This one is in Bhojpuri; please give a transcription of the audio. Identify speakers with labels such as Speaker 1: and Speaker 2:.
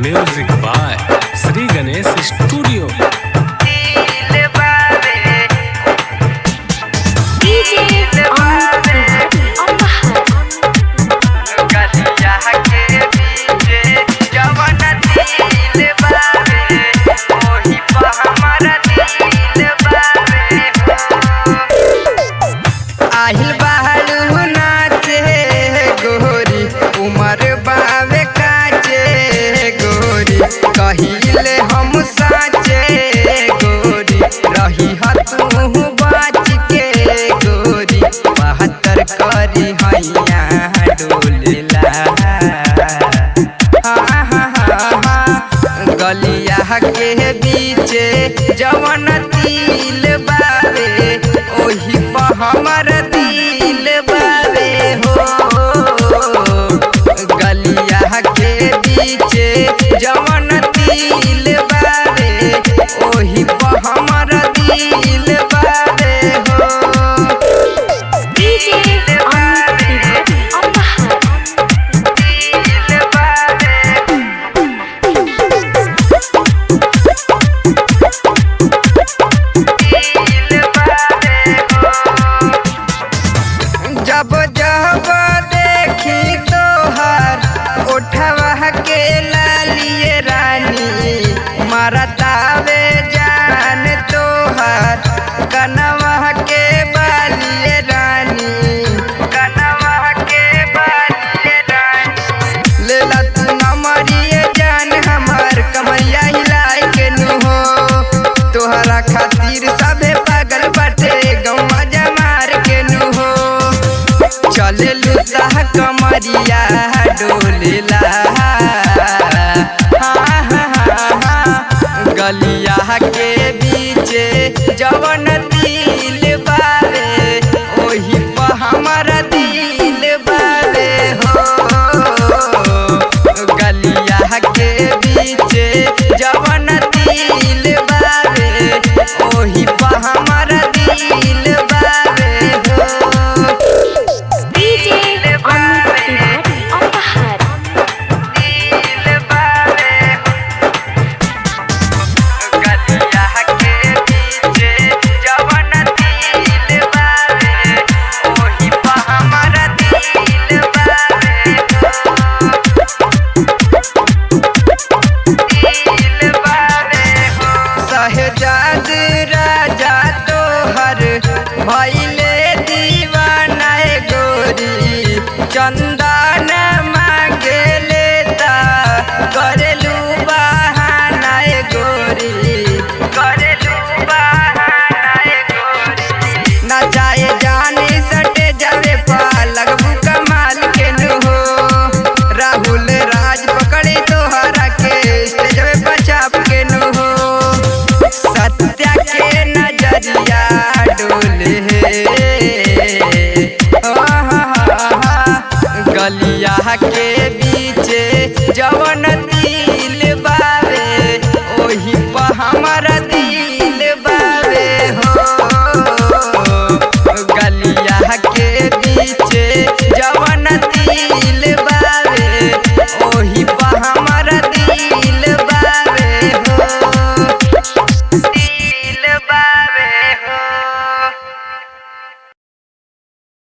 Speaker 1: Music by Shri Ganesh studio.
Speaker 2: आहिल बहलू नाचे गोरी उमर बावे काचे गोरी कहिले हम साचे गोरी रही तू बाच के गोरी 72 करी हैया डोलेला गलिया के बीचे जवन तिल बावे ओही पर हमर दिल बावे हो। गलिया के बीचे जवन तिल बावे ओही पर हमर दिल बावे हो। जब जब देखी तोहर उठवा के लालिए रानी मरतावे जान तोहर कनवा के बालिए रानी कनवा के बालिए रानी लेला तू नमरिए जान हमर कमरिया हिलाई के नु हो तोहरा खातिर सबे पागल बाटे गौवा जमार के नु हो चले लुता कमरिया डोलेला गलिया के बीचे जवन तिल बावे ओही पर हमर दिल बावे हो। गलिया के बीचे जवन तिल बावे ओही पर हमर दिल बावे हो। शहजाद राजा तोहर भइले दीवाना गोरी चंदन मांगे लेता करेलू बहाना गोरी करेलू बहाना गोरी ना जाए जाने सटे जावे पा लगबू कमाल के नु हो राहुल राज पकड़े तोहरा के स्टेज पे बचाप के नु हो सत्या के नजरिया डोले गलिया के